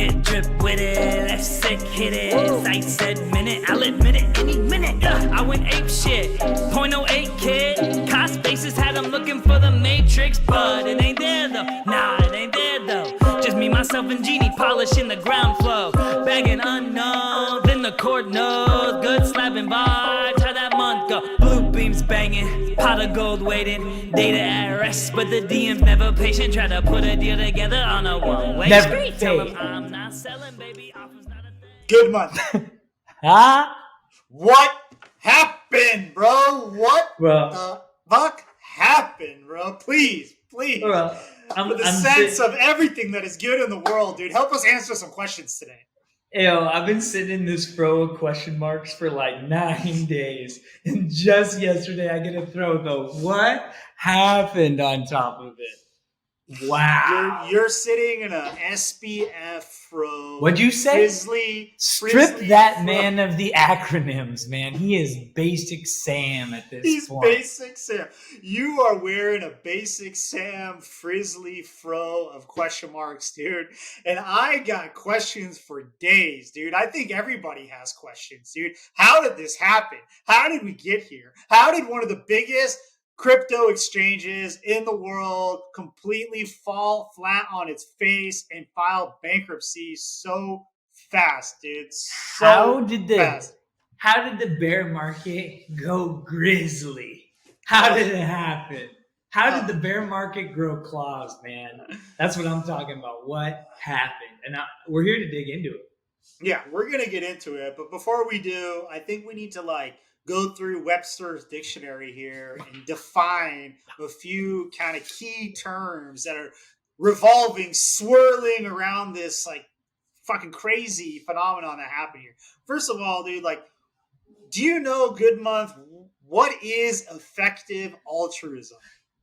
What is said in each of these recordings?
get drip with it, that's sick, hit it. I said minute, I'll admit it any minute. I went ape shit, .08 kid. Cost basis had them looking for the matrix, but it ain't there though. Nah, it ain't there though. Just me, myself, and Genie polishing the ground flow. Bagging unknown, then the court knows. Good slapping vibes, how that month go. Blue beams banging, pot of gold waiting. Data at rest, but the DM's never patient. Try to put a deal together on a one-way street. Tell them I'm not selling, baby. Offer's not a thing. Good month. Huh? What happened, bro? What Well, the fuck happened, bro? Please. well, For the sense of everything that is good in the world, dude. Help us answer some questions today. I've been sitting in this row of question marks for like 9 days. And just yesterday, I get to throw the what happened on top of it. Wow. You're sitting in a SBF row. What'd you say? Frizzly that fro. man of the acronyms, man. He is Basic Sam at this He's point. Basic Sam. You are wearing a Basic Sam frizzly fro of question marks, dude. And I got questions for days, dude. I think everybody has questions, dude. How did this happen? How did we get here? How did one of the biggest crypto exchanges in the world completely fall flat on its face and file bankruptcy so fast, dude? How did fast. the bear market go grizzly? How did it happen? How did the bear market grow claws, man? That's what I'm talking about. What happened? And we're here to dig into it. Yeah, we're going to get into it. But before we do, I think we need to go through Webster's dictionary here and define a few kind of key terms that are swirling around this fucking crazy phenomenon that happened here. First of all, dude, do you know, Goodmonth, what is effective altruism?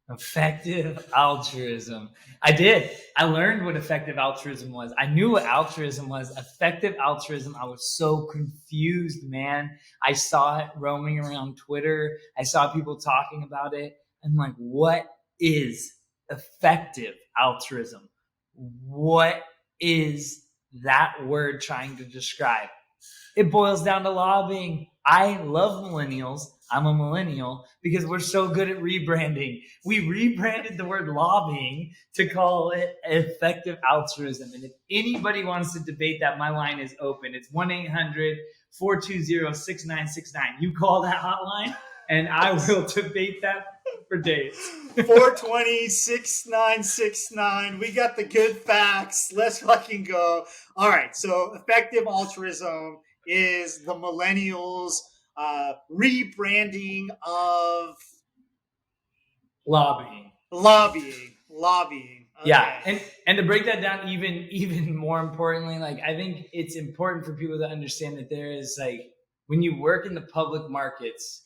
Effective altruism. I did. I learned what effective altruism was. I knew what altruism was. Effective altruism, I was so confused, man. I saw it roaming around Twitter. I saw people talking about it. I'm like, what is effective altruism? What is that word trying to describe? It boils down to lobbying. I love millennials. I'm a millennial because we're so good at rebranding. We rebranded the word lobbying to call it effective altruism. And if anybody wants to debate that, my line is open. It's 1-800-420-6969. You call that hotline and I will debate that for days. 420-6969. We got the good facts. Let's fucking go. All right. So effective altruism is the millennials rebranding of lobbying. Okay. Yeah, and to break that down even more importantly, I think it's important for people to understand that there is when you work in the public markets.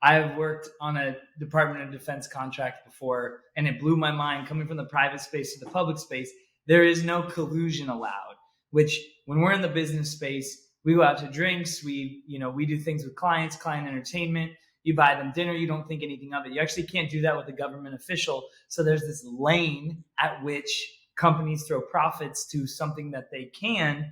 I've worked on a Department of Defense contract before, and it blew my mind coming from the private space to the public space. There is no collusion allowed, which when we're in the business space, we go out to drinks. We do things with clients, client entertainment. You buy them dinner. You don't think anything of it. You actually can't do that with a government official. So there's this lane at which companies throw profits to something that they can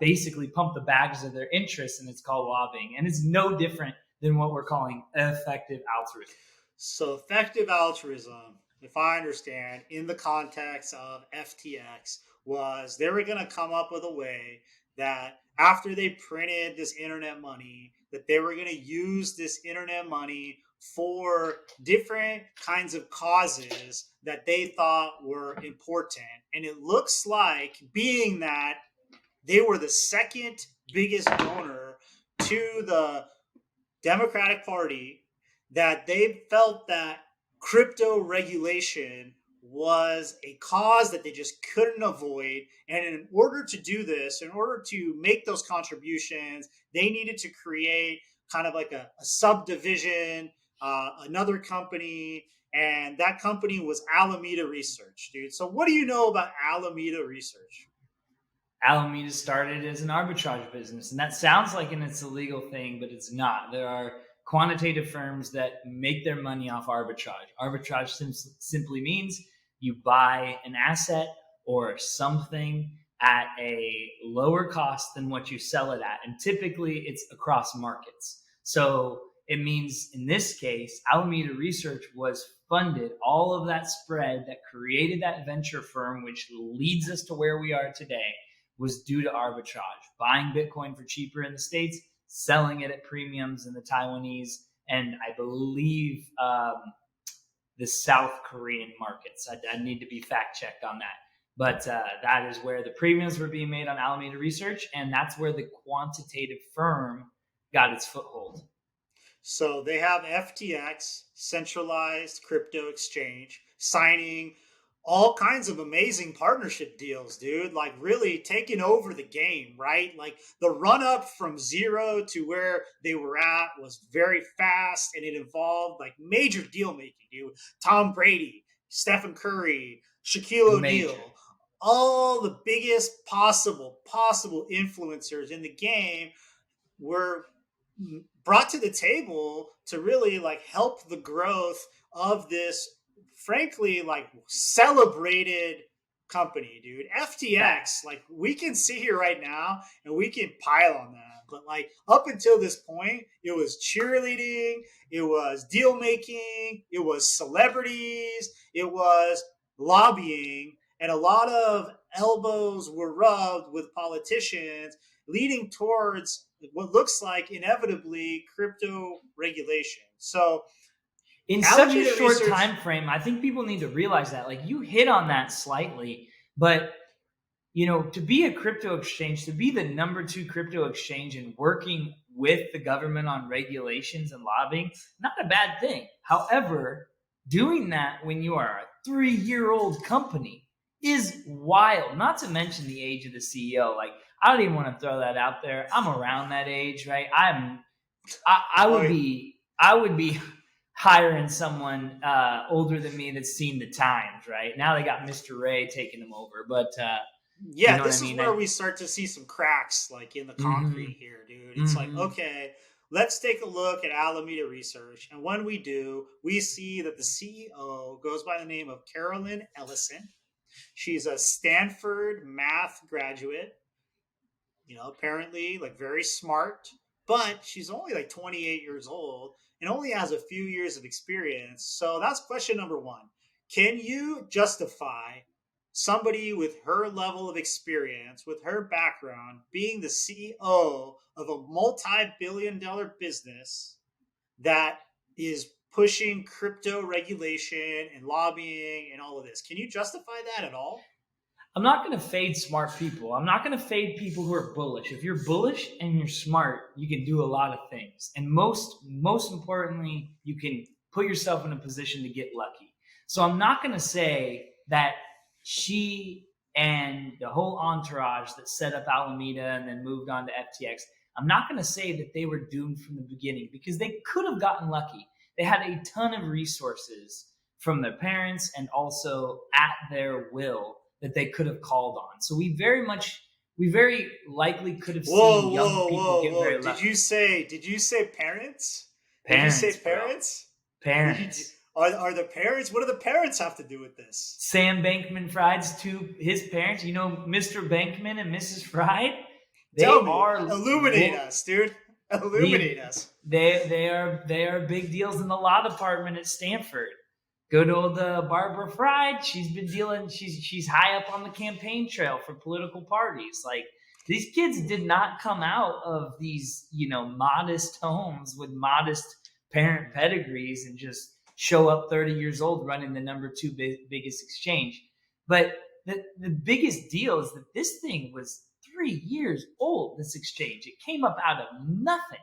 basically pump the bags of their interests, and it's called lobbying. And it's no different than what we're calling effective altruism. So effective altruism, if I understand, in the context of FTX, was they were going to come up with a way that after they printed this internet money, that they were going to use this internet money for different kinds of causes that they thought were important. And it looks like, being that they were the second biggest donor to the Democratic Party, that they felt that crypto regulation was a cause that they just couldn't avoid. And in order to do this, in order to make those contributions, they needed to create kind of like a subdivision, another company. And that company was Alameda Research, dude. So what do you know about Alameda Research? Alameda started as an arbitrage business, and that sounds like it's a legal thing, but it's not. There are quantitative firms that make their money off arbitrage. Arbitrage simply means you buy an asset or something at a lower cost than what you sell it at. And typically it's across markets. So it means in this case, Alameda Research was funded. All of that spread that created that venture firm, which leads us to where we are today, was due to arbitrage, buying Bitcoin for cheaper in the States, selling it at premiums in the Taiwanese, and I believe the South Korean markets. I need to be fact checked on that. But that is where the premiums were being made on Alameda Research, and that's where the quantitative firm got its foothold. So they have FTX, centralized crypto exchange, signing all kinds of amazing partnership deals, dude. Like really taking over the game, right? Like the run up from zero to where they were at was very fast, and it involved like major deal making, dude. Tom Brady, Stephen Curry, Shaquille O'Neal, all the biggest possible influencers in the game were brought to the table to really like help the growth of this frankly like celebrated company, dude. FTX, like we can sit here right now and we can pile on that, but like up until this point it was cheerleading, it was deal making, it was celebrities, it was lobbying, and a lot of elbows were rubbed with politicians, leading towards what looks like inevitably crypto regulation. So in such a short time frame, I think people need to realize that. Like you hit on that slightly, but you know, to be a crypto exchange, to be the number 2 crypto exchange and working with the government on regulations and lobbying, not a bad thing. However, doing that when you are a 3-year-old company is wild. Not to mention the age of the CEO. Like I don't even want to throw that out there. I'm around that age, right? I would be hiring someone older than me that's seen the times, right? Now they got Mr. Ray taking them over, but yeah, you know this is where we start to see some cracks like in the concrete here, dude. It's like, okay, let's take a look at Alameda Research, and when we do, we see that the CEO goes by the name of Carolyn Ellison. She's a Stanford math graduate, you know, apparently like very smart, but she's only like 28 years old and only has a few years of experience. So that's question number 1. Can you justify somebody with her level of experience, with her background, being the CEO of a multi-billion-dollar business that is pushing crypto regulation and lobbying and all of this? Can you justify that at all? I'm not going to fade smart people. I'm not going to fade people who are bullish. If you're bullish and you're smart, you can do a lot of things. And most importantly, you can put yourself in a position to get lucky. So I'm not going to say that she and the whole entourage that set up Alameda and then moved on to FTX, I'm not going to say that they were doomed from the beginning, because they could have gotten lucky. They had a ton of resources from their parents and also at their will that they could have called on. So we very likely could have seen young people get very lucky. Did you say parents? Parents. Did you say parents? Parents. Are the parents? What do the parents have to do with this? Sam Bankman-Fried's his parents, you know, Mr. Bankman and Mrs. Fried. Illuminate us, dude. Illuminate us. They are big deals in the law department at Stanford. Good old Barbara Fried. She's been dealing. She's high up on the campaign trail for political parties. Like these kids did not come out of these, you know, modest homes with modest parent pedigrees and just show up 30 years old running the number 2 biggest exchange. But the biggest deal is that this thing was 3 years old. This exchange, it came up out of nothing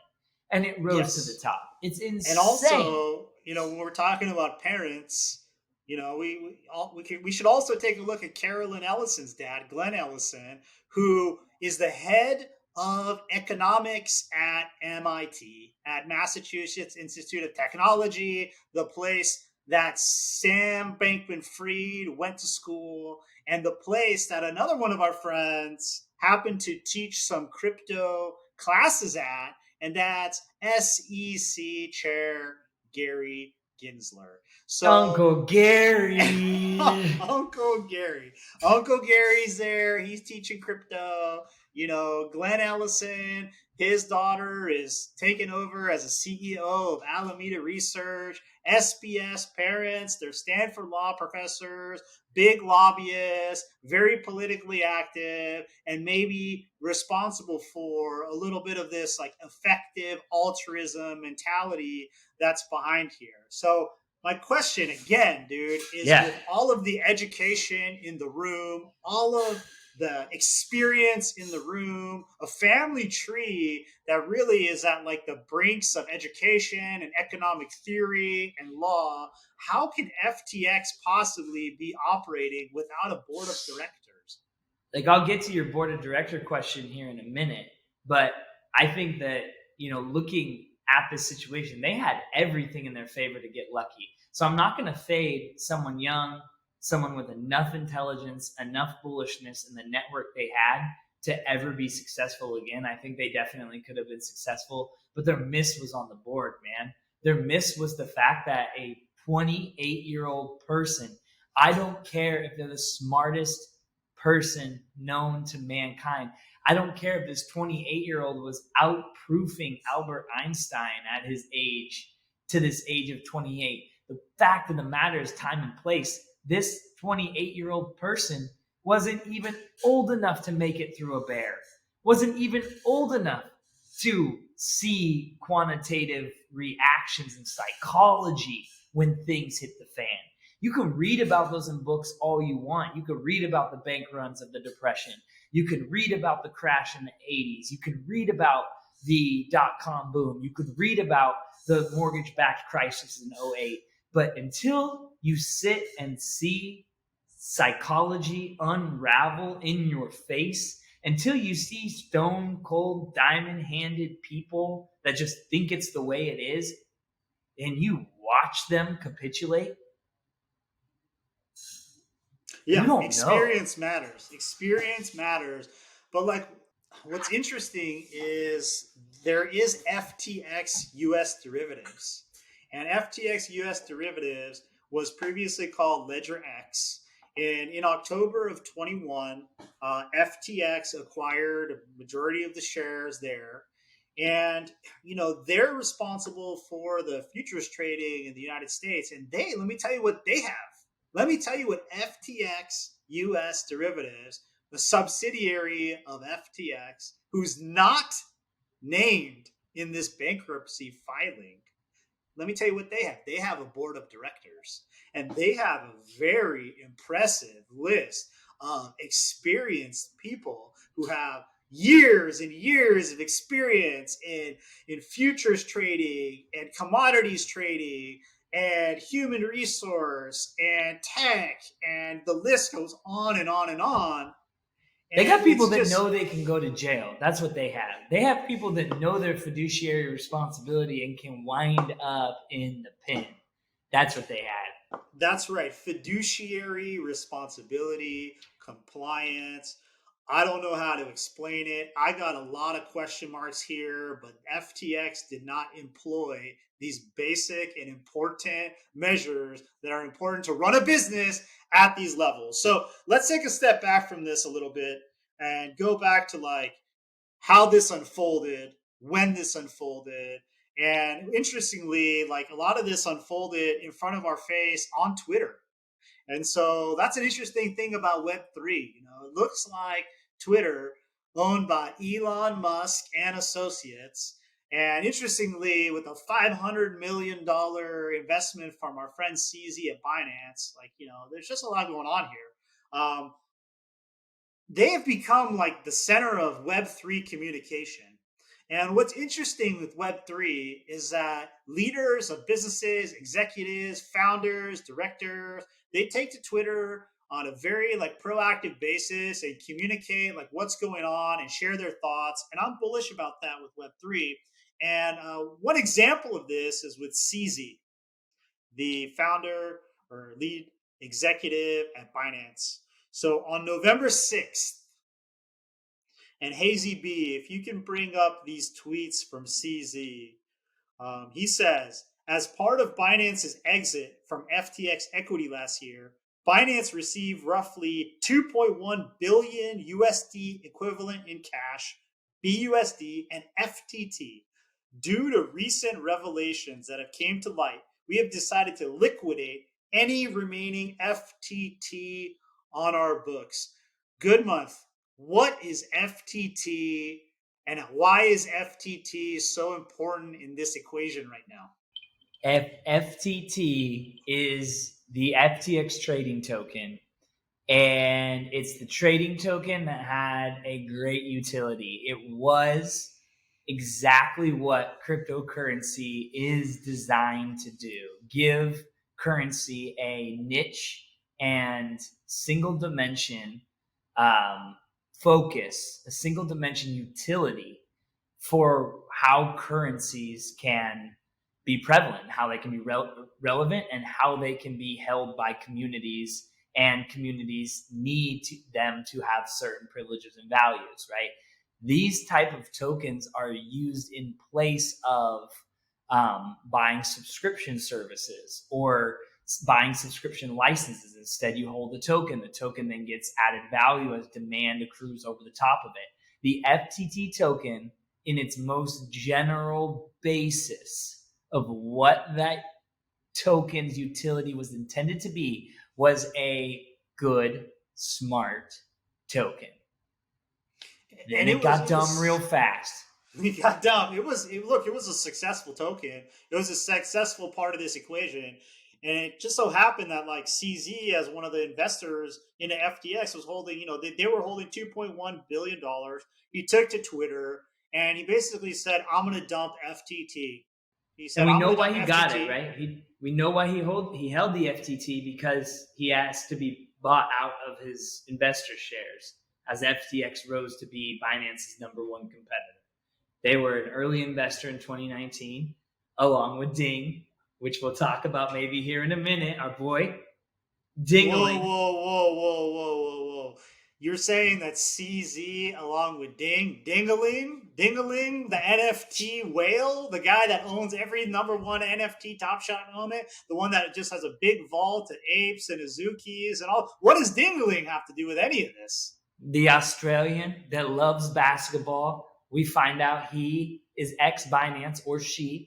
and it rose to the top. It's insane. And also, you know, when we're talking about parents, you know, we should also take a look at Carolyn Ellison's dad, Glenn Ellison, who is the head of economics at MIT, at Massachusetts Institute of Technology, the place that Sam Bankman-Fried went to school, and the place that another one of our friends happened to teach some crypto classes at, and that's SEC Chair Gary Ginsler. So Uncle Gary. Uncle Gary. Uncle Gary's there. He's teaching crypto. You know, Glenn Ellison, his daughter is taking over as a CEO of Alameda Research. SBS parents, they're Stanford law professors, big lobbyists, very politically active, and maybe responsible for a little bit of this like effective altruism mentality that's behind here. So my question again, dude, is with all of the education in the room, all of the experience in the room, a family tree that really is at like the brinks of education and economic theory and law, how can FTX possibly be operating without a board of directors? Like, I'll get to your board of director question here in a minute, but I think that, looking at this situation, they had everything in their favor to get lucky. So I'm not going to fade someone young, someone with enough intelligence, enough bullishness in the network they had to ever be successful again. I think they definitely could have been successful, but their miss was on the board, man. Their miss was the fact that a 28-year-old person, I don't care if they're the smartest person known to mankind, I don't care if this 28-year-old was outproofing Albert Einstein at his age to this age of 28. The fact of the matter is time and place. This 28-year-old person wasn't even old enough to make it through a bear, wasn't even old enough to see quantitative reactions and psychology when things hit the fan. You can read about those in books all you want. You can read about the bank runs of the Depression. You can read about the crash in the 80s. You can read about the dot-com boom. You could read about the mortgage-backed crisis in 2008. But until you sit and see psychology unravel in your face, until you see stone cold, diamond-handed people that just think it's the way it is, and you watch them capitulate, experience matters. Experience matters. But like, what's interesting is there is FTX US derivatives. And FTX US derivatives was previously called Ledger X. And in October of 21, FTX acquired a majority of the shares there. And, they're responsible for the futures trading in the United States. And let me tell you what they have. Let me tell you what FTX US derivatives, the subsidiary of FTX, who's not named in this bankruptcy filing, let me tell you what they have. They have a board of directors, and they have a very impressive list of experienced people who have years and years of experience in futures trading and commodities trading and human resource and tech, and the list goes on and on and on. They got people that know they can go to jail. That's what they have. They have people that know their fiduciary responsibility and can wind up in the pen. That's what they had. That's right. Fiduciary responsibility, compliance. I don't know how to explain it. I got a lot of question marks here, but FTX did not employ these basic and important measures that are important to run a business at these levels. So let's take a step back from this a little bit and go back to like how this unfolded, when this unfolded. And interestingly, like a lot of this unfolded in front of our face on Twitter. And so that's an interesting thing about Web3. It looks like Twitter, owned by Elon Musk and associates. And interestingly, with a $500 million investment from our friend CZ at Binance, there's just a lot going on here. They have become like the center of Web3 communication. And what's interesting with Web3 is that leaders of businesses, executives, founders, directors, they take to Twitter on a very proactive basis and communicate what's going on and share their thoughts. And I'm bullish about that with Web3. And one example of this is with CZ, the founder or lead executive at Binance. So on November 6th, and Hazy B, if you can bring up these tweets from CZ, he says, As part of Binance's exit from FTX equity last year, Binance received roughly 2.1 billion USD equivalent in cash, BUSD, and FTT. Due to recent revelations that have came to light, we have decided to liquidate any remaining FTT on our books. Goodmonth, what is FTT and why is FTT so important in this equation right now? FTT is the FTX trading token, and it's the trading token that had a great utility. It was exactly what cryptocurrency is designed to do: give currency a niche and single dimension focus, a single dimension utility for how currencies can be prevalent, how they can be relevant, and how they can be held by communities, and communities need them to have certain privileges and values, right? These type of tokens are used in place of buying subscription services or buying subscription licenses. Instead, you hold the token then gets added value as demand accrues over the top of it. The FTT token, in its most general basis of what that token's utility was intended to be, was a good, smart token. Then it got dumb real fast. It got dumb. It was a successful token. It was a successful part of this equation. And it just so happened that like CZ, as one of the investors into FTX, was holding, they were holding $2.1 billion. He took to Twitter and he basically said, I'm going to dump FTT. He said, and we know why he got it, right? We know why he held the FTT, because he asked to be bought out of his investor shares as FTX rose to be Binance's #1 competitor. They were an early investor in 2019, along with Ding, which we'll talk about maybe here in a minute. Our boy, Dingaling. Whoa. You're saying that CZ along with Dingaling, the NFT whale, the guy that owns every #1 NFT Top Shot moment, the one that just has a big vault of apes and Azukis and all. What does Dingaling have to do with any of this? The Australian that loves basketball. We find out he is ex-Binance, or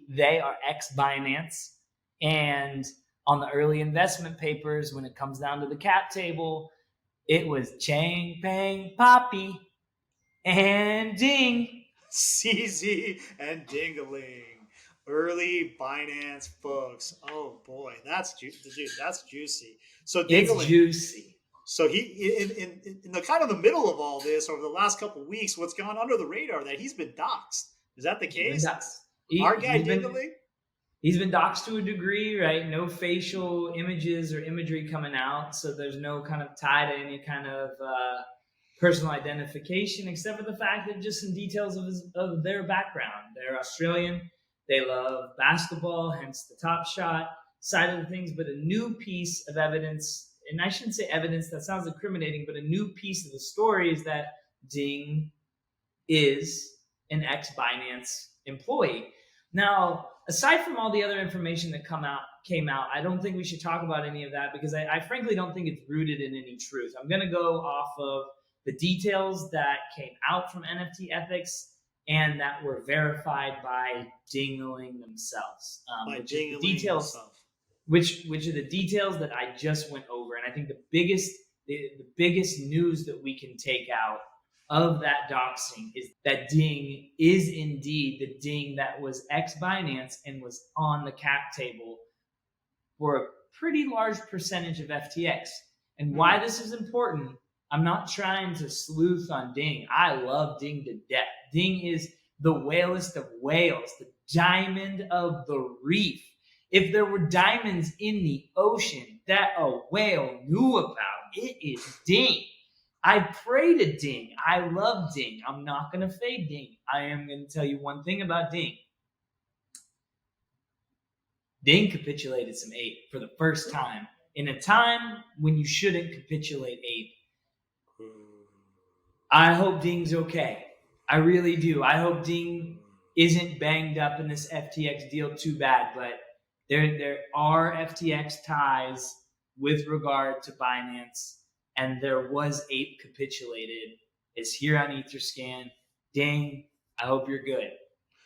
they are ex-Binance. And on the early investment papers, when it comes down to the cap table, it was Chang, Pang, Poppy, and Ding. CZ and Dingaling. Early Binance folks. Oh boy, that's juicy. So Dingaling, it's juicy. So he in the kind of the middle of all this over the last couple of weeks, what's gone under the radar that he's been doxxed. Is that the case? Our guy Dingaling? He's been doxxed to a degree, right? No facial images or imagery coming out, so there's no kind of tie to any kind of personal identification, except for the fact that just some details of their background. They're Australian. They love basketball, hence the Top Shot side of the things. But a new piece of evidence, and I shouldn't say evidence, that sounds incriminating, but a new piece of the story is that Ding is an ex-Binance employee. Now, aside from all the other information that came out, I don't think we should talk about any of that, because I frankly don't think it's rooted in any truth. I'm going to go off of the details that came out from NFT Ethics and that were verified by Dingaling themselves. Which are the details that I just went over. And I think the biggest news that we can take out of that doxing is that Ding is indeed the Ding that was ex-Binance and was on the cap table for a pretty large percentage of FTX. And why this is important, I'm not trying to sleuth on Ding. I love Ding to death. Ding is the whalest of whales, the diamond of the reef. If there were diamonds in the ocean that a whale knew about, it is Ding. I pray to Ding. I love Ding. I'm not going to fade Ding. I am going to tell you one thing about Ding. Ding capitulated some ape for the first time in a time when you shouldn't capitulate ape. I hope Ding's okay. I really do. I hope Ding isn't banged up in this FTX deal too bad, but There are FTX ties with regard to Binance, and there was Ape capitulated. It's here on Etherscan. Ding, I hope you're good.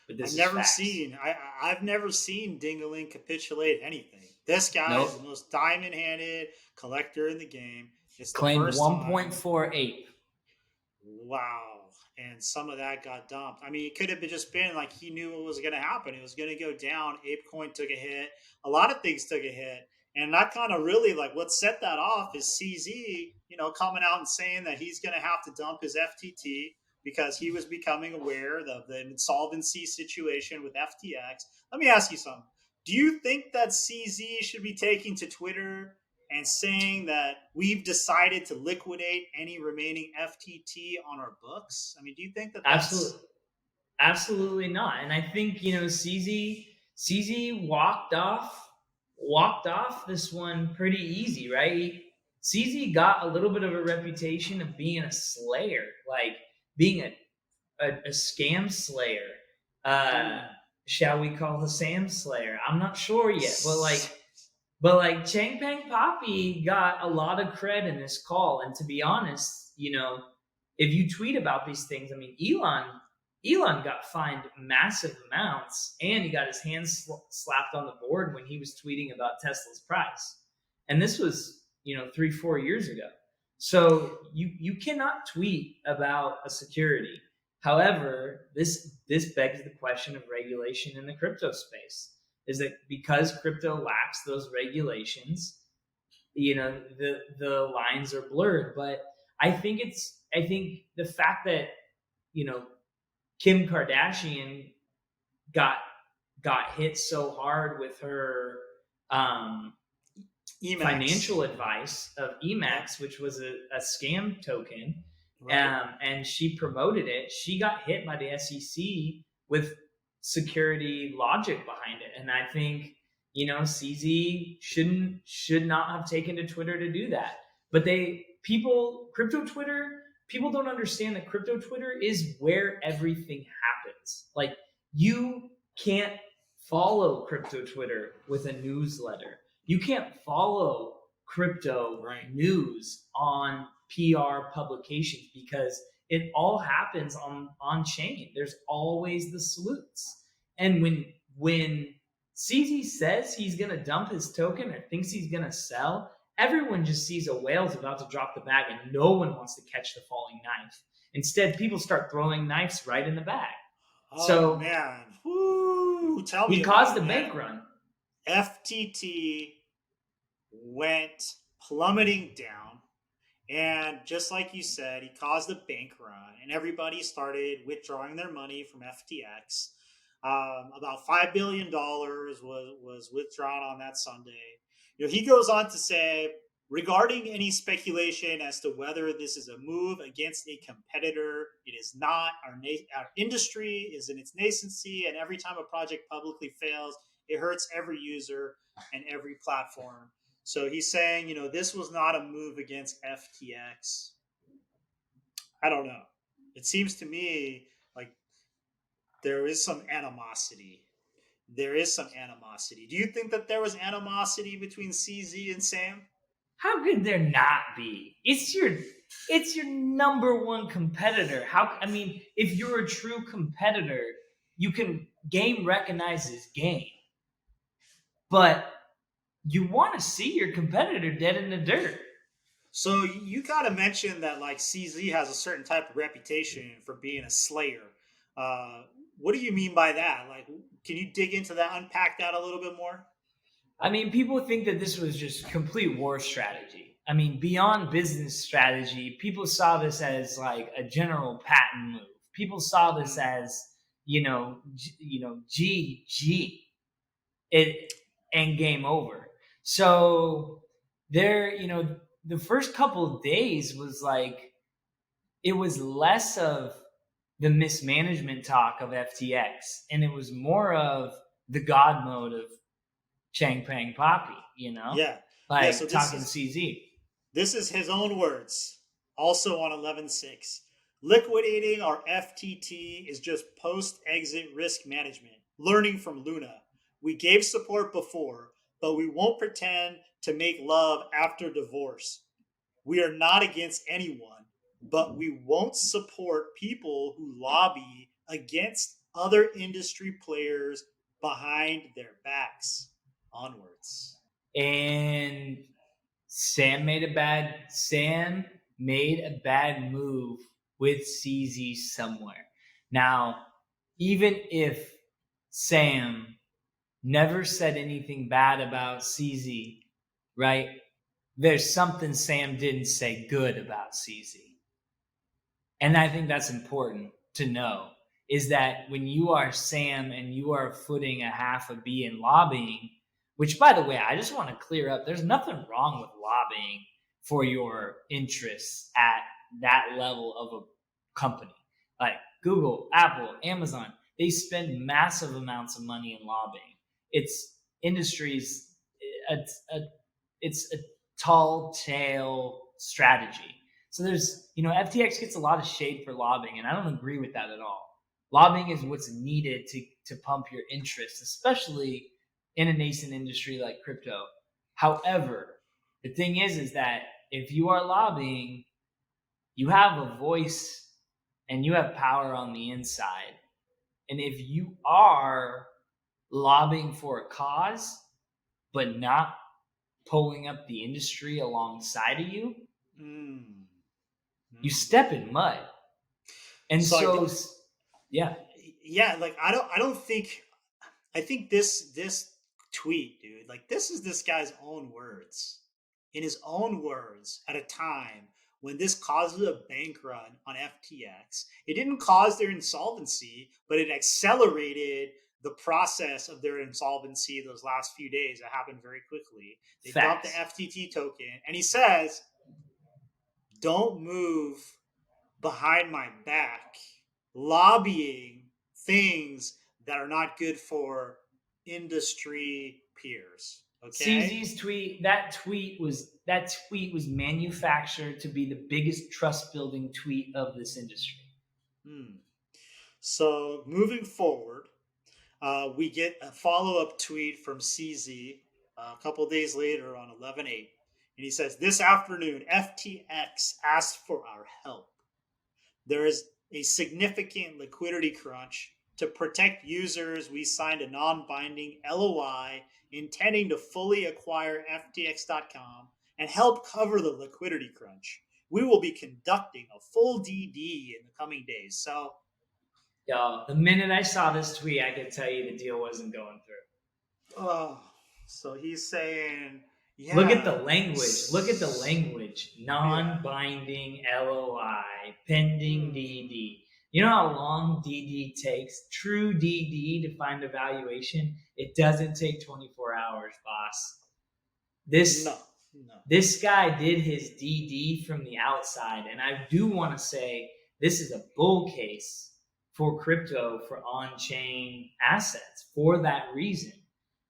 But this is FaXx. I've never seen Dingaling capitulate anything. This guy is the Nope. most diamond-handed collector in the game. It's the Claimed first time. 1.4 Ape. Wow. And some of that got dumped. I mean, it could have just been like he knew what was going to happen. It was going to go down. ApeCoin took a hit. A lot of things took a hit. And that kind of really like what set that off is CZ, coming out and saying that he's going to have to dump his FTT because he was becoming aware of the insolvency situation with FTX. Let me ask you something. Do you think that CZ should be taking to Twitter and saying that we've decided to liquidate any remaining FTT on our books? I mean, do you think that that's... Absolutely not. And I think, CZ walked off this one pretty easy, right? CZ got a little bit of a reputation of being a slayer, like being a scam slayer. Shall we call the Sam Slayer? I'm not sure yet, but like Changpeng Poppy got a lot of cred in this call. And to be honest, if you tweet about these things, I mean, Elon got fined massive amounts, and he got his hands slapped on the board when he was tweeting about Tesla's price. And this was, 3-4 years ago. So you cannot tweet about a security. However, this begs the question of regulation in the crypto space. Is that because crypto lacks those regulations, the lines are blurred. But I think the fact that, Kim Kardashian got hit so hard with her financial advice of Emacs, which was a scam token, right. And she promoted it. She got hit by the SEC with security logic behind it, and I think CZ should not have taken to Twitter to do that. But crypto Twitter. People don't understand that crypto Twitter is where everything happens. Like, you can't follow crypto Twitter with a newsletter. You can't follow crypto news on PR publications because it all happens on chain. There's always the salutes. And when CZ says he's going to dump his token or thinks he's going to sell, everyone just sees a whale's about to drop the bag and no one wants to catch the falling knife. Instead, people start throwing knives right in the bag. Oh, man. Woo. Tell me. He caused a bank run. FTT went plummeting down. And just like you said, he caused a bank run. And everybody started withdrawing their money from FTX. About $5 billion was withdrawn on that Sunday. He goes on to say, regarding any speculation as to whether this is a move against a competitor, it is not. Our industry is in its nascency, and every time a project publicly fails, it hurts every user and every platform. So he's saying, this was not a move against FTX. I don't know. It seems to me like there is some animosity. Do you think that there was animosity between CZ and Sam? How could there not be? It's your number one competitor. If you're a true competitor, game recognizes game. But you want to see your competitor dead in the dirt. So you got to mention that like CZ has a certain type of reputation for being a slayer. What do you mean by that? Like, can you dig into that, unpack that a little bit more? People think that this was just complete war strategy. Beyond business strategy, people saw this as like a general patent move. People saw this as, GG, and game over. So there, the first couple of days was like, it was less of the mismanagement talk of FTX, and it was more of the God mode of Changpeng Poppy, so talking CZ. This is his own words, also on 11.6. Liquidating our FTT is just post-exit risk management, learning from Luna. We gave support before, but we won't pretend to make love after divorce. We are not against anyone, but we won't support people who lobby against other industry players behind their backs. Onwards. And Sam made a bad move with CZ somewhere. Now, even if Sam never said anything bad about CZ, right? There's something Sam didn't say good about CZ. And I think that's important to know, is that when you are Sam and you are footing a half a B in lobbying, which, by the way, I just want to clear up, there's nothing wrong with lobbying for your interests at that level of a company. Like Google, Apple, Amazon, they spend massive amounts of money in lobbying. It's industries, it's a tall tale strategy. So there's, FTX gets a lot of shade for lobbying, and I don't agree with that at all. Lobbying is what's needed to pump your interest, especially in a nascent industry like crypto. However, the thing is that if you are lobbying, you have a voice and you have power on the inside. And if you are lobbying for a cause, but not pulling up the industry alongside of you, you step in mud. And so yeah. Yeah, like I think this tweet, dude, like this is this guy's own words. In his own words, at a time when this causes a bank run on FTX, it didn't cause their insolvency, but it accelerated the process of their insolvency those last few days. That happened very quickly. They dumped the FTT token, and he says, "Don't move behind my back, lobbying things that are not good for industry peers." Okay. CZ's tweet, that tweet was manufactured to be the biggest trust building tweet of this industry. So moving forward, we get a follow-up tweet from CZ a couple days later on 11/8, and he says, "This afternoon, FTX asked for our help. There is a significant liquidity crunch. To protect users, we signed a non-binding LOI intending to fully acquire FTX.com and help cover the liquidity crunch. We will be conducting a full DD in the coming days." So, the minute I saw this tweet, I could tell you the deal wasn't going through. Oh, so he's saying, yeah. Look at the language. Non-binding LOI, pending DD. You know how long DD takes? True DD to find a valuation? It doesn't take 24 hours, boss. This guy did his DD from the outside, and I do want to say this is a bull case for crypto, for on-chain assets. For that reason,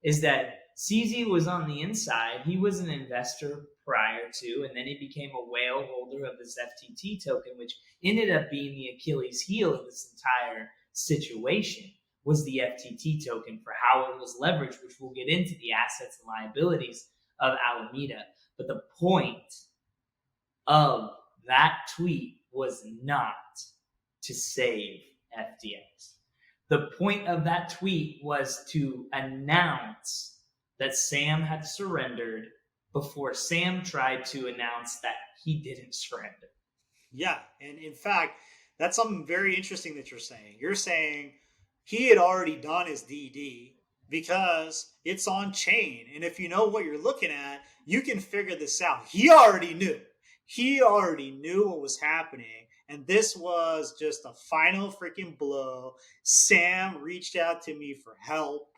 is that CZ was on the inside. He was an investor prior to, and then he became a whale holder of this FTT token, which ended up being the Achilles heel of this entire situation, was the FTT token for how it was leveraged, which we'll get into the assets and liabilities of Alameda. But the point of that tweet was not to save FTX. The point of that tweet was to announce that Sam had surrendered before Sam tried to announce that he didn't surrender. Yeah, and in fact, that's something very interesting that you're saying. You're saying he had already done his DD because it's on chain. And if you know what you're looking at, you can figure this out. He already knew. He already knew what was happening. And this was just a final freaking blow. Sam reached out to me for help.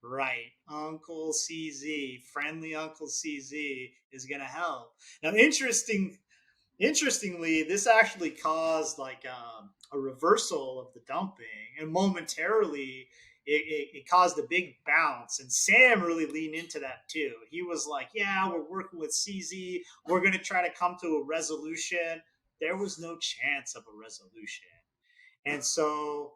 Right. Uncle CZ, friendly Uncle CZ is going to help. Now, interestingly, this actually caused like a reversal of the dumping, and momentarily it caused a big bounce. And Sam really leaned into that too. He was like, yeah, we're working with CZ. We're going to try to come to a resolution. There was no chance of a resolution. And so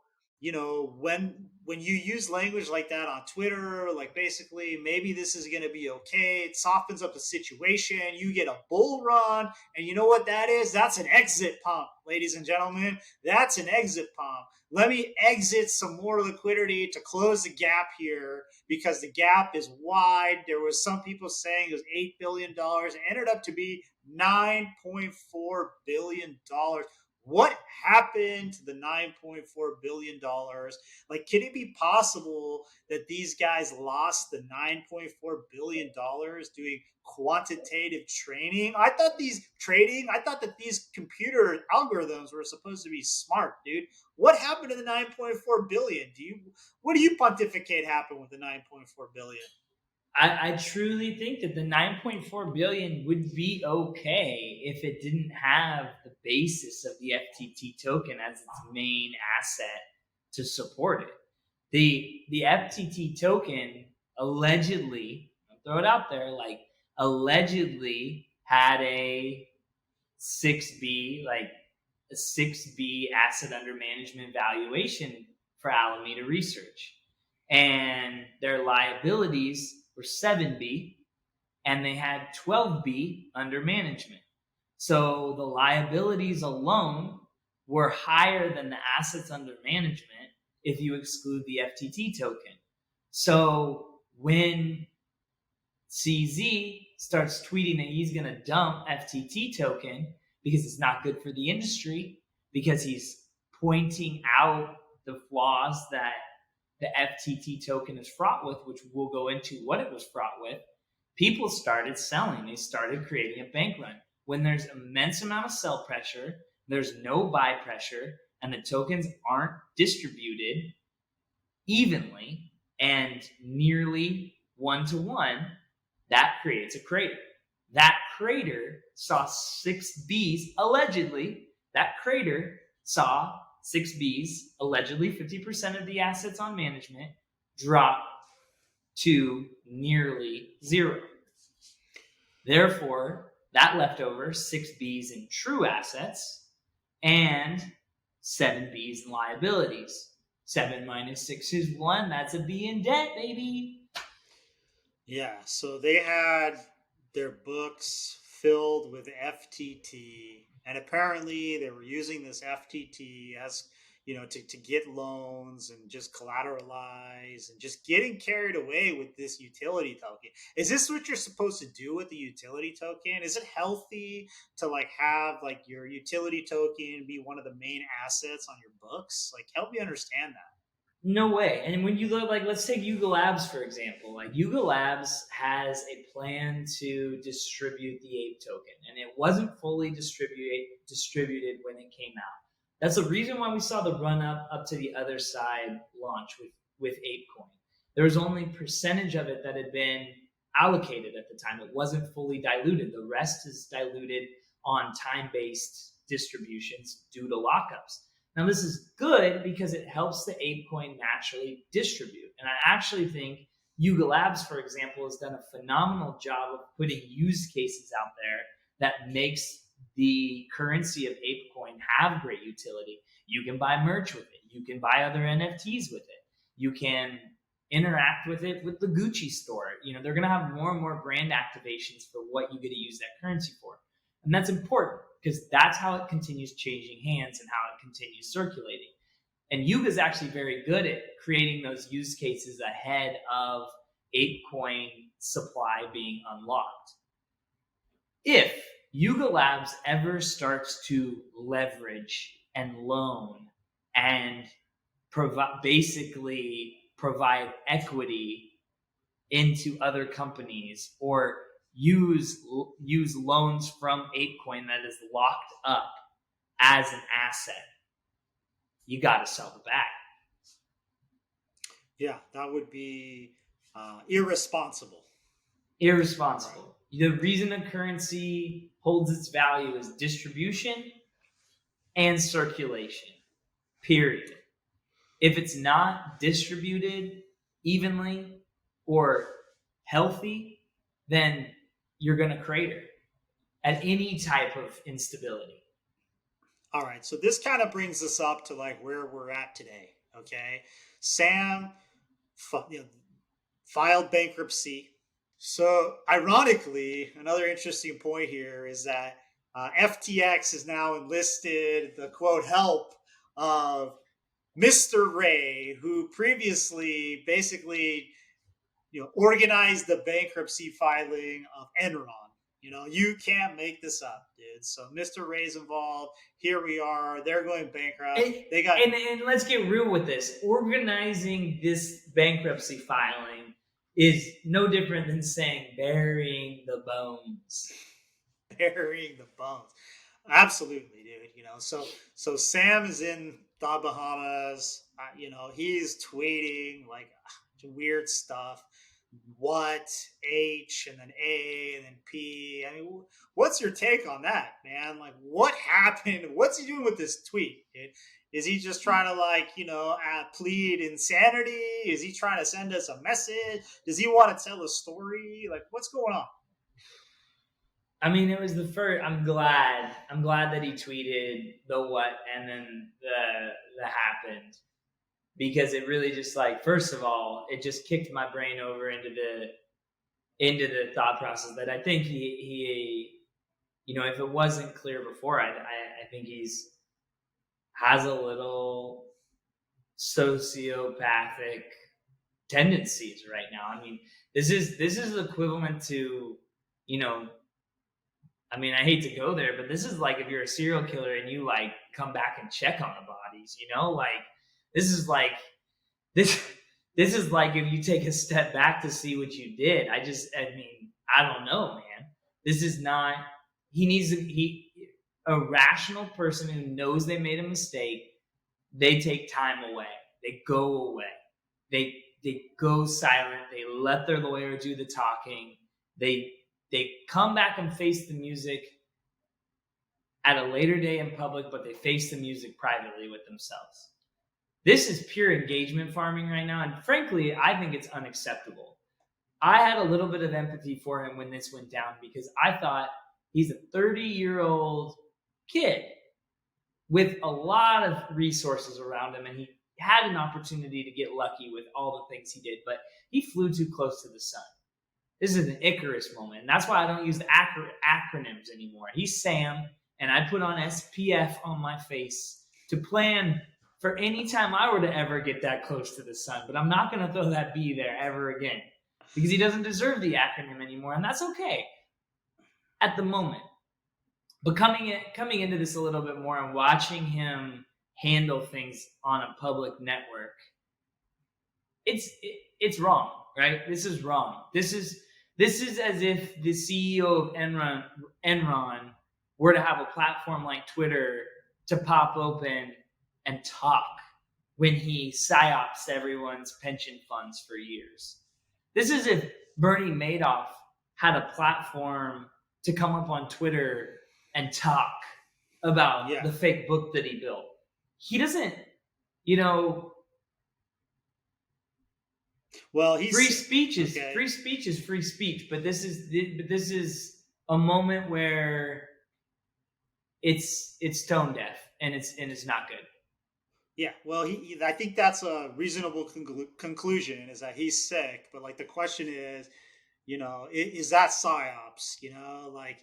when you use language like that on Twitter, like basically maybe this is going to be okay, it softens up the situation, you get a bull run, and you know what that is? That's an exit pump, ladies and gentlemen. That's an exit pump. Let me exit some more liquidity to close the gap here because the gap is wide. There was some people saying it was $8 billion. It ended up to be $9.4 billion. What happened to the $9.4 billion? Like, can it be possible that these guys lost the $9.4 billion doing quantitative trading? I thought that these computer algorithms were supposed to be smart, dude. What happened to the 9.4 billion? What do you pontificate happened with the 9.4 billion? I truly think that the 9.4 billion would be okay if it didn't have the basis of the FTT token as its main asset to support it. The FTT token allegedly, I'll throw it out there, like allegedly had a 6B, like a 6B asset under management valuation for Alameda Research. And their liabilities were 7B, and they had 12B under management. So the liabilities alone were higher than the assets under management if you exclude the FTT token. So when CZ starts tweeting that he's going to dump FTT token because it's not good for the industry, because he's pointing out the flaws that the FTT token is fraught with, which we'll go into what it was fraught with, people started selling. They started creating a bank run. When there's immense amount of sell pressure, there's no buy pressure, and the tokens aren't distributed evenly and nearly one-to-one, that creates a crater. That crater saw 6Bs, allegedly, that crater saw 6Bs, allegedly 50% of the assets on management, drop to nearly zero. Therefore, that left over 6Bs in true assets and 7Bs in liabilities. 7 minus 6 is 1. That's a B in debt, baby. Yeah, so they had their books filled with FTT, and apparently they were using this FTT as to get loans and just collateralize and just getting carried away with this utility token. Is this what you're supposed to do with the utility token? Is it healthy to have your utility token be one of the main assets on your books? Help me understand that. No way. And when you look, let's take Yuga Labs, for example. Yuga Labs has a plan to distribute the APE token, and it wasn't fully distributed when it came out. That's the reason why we saw the run up to the other side launch with ApeCoin. There was only percentage of it that had been allocated at the time. It wasn't fully diluted. The rest is diluted on time-based distributions due to lockups. Now, this is good because it helps the ApeCoin naturally distribute. And I actually think Yuga Labs, for example, has done a phenomenal job of putting use cases out there that makes the currency of ApeCoin have great utility. You can buy merch with it. You can buy other NFTs with it. You can interact with it with the Gucci store. They're going to have more and more brand activations for what you get to use that currency for. And that's important because that's how it continues changing hands and how it continues circulating. And Yuga is actually very good at creating those use cases ahead of ApeCoin supply being unlocked. If Yuga Labs ever starts to leverage and loan and basically provide equity into other companies or use loans from ApeCoin that is locked up as an asset, you got to sell the bag. Yeah, that would be irresponsible. Irresponsible. Right. The reason a currency holds its value is distribution and circulation, period. If it's not distributed evenly or healthy, then you're going to crater at any type of instability. All right, so this kind of brings us up to where we're at today. Okay, Sam filed bankruptcy. So, ironically, another interesting point here is that FTX has now enlisted the quote help of Mr. Ray, who previously basically organized the bankruptcy filing of Enron. You can't make this up, dude. So Mr. Ray's involved. Here we are. They're going bankrupt. They got and let's get real with this. Organizing this bankruptcy filing is no different than saying burying the bones. Burying the bones. Absolutely, dude. So Sam is in the Bahamas. He's tweeting like weird stuff. What H and then A and then P. I mean, what's your take on that, man? Like, what happened? What's he doing with this tweet, dude? Is he just trying to plead insanity? Is he trying to send us a message? Does he want to tell a story? Like, what's going on? I mean, it was the first. I'm glad that he tweeted the what and then the happened, because it really just first of all, it just kicked my brain over into the thought process that I think he if it wasn't clear before, I think has a little sociopathic tendencies right now. I mean, this is equivalent to, I mean, I hate to go there, but this is like if you're a serial killer and you come back and check on the bodies, this is like if you take a step back to see what you did. I don't know, man. This is not, a rational person who knows they made a mistake, they take time away. They go away. They go silent. They let their lawyer do the talking. They come back and face the music at a later day in public, but they face the music privately with themselves. This is pure engagement farming right now, and frankly, I think it's unacceptable. I had a little bit of empathy for him when this went down, because I thought he's a 30-year-old kid with a lot of resources around him, and he had an opportunity to get lucky with all the things he did, but he flew too close to the sun. This is an Icarus moment, and that's why I don't use the acronyms anymore. He's Sam, and I put on SPF on my face to plan for any time I were to ever get that close to the sun. But I'm not going to throw that B there ever again, because he doesn't deserve the acronym anymore, and that's okay at the moment. But coming into this a little bit more and watching him handle things on a public network, it's wrong, right? This is wrong. This is as if the CEO of Enron were to have a platform like Twitter to pop open and talk when he psyops everyone's pension funds for years. This is if Bernie Madoff had a platform to come up on Twitter and talk about the fake book that he built. He doesn't, well, free speech is free speech, but this is a moment where it's tone deaf, and it's not good. Yeah, well, I think that's a reasonable conclusion, is that he's sick. But the question is, is that psyops?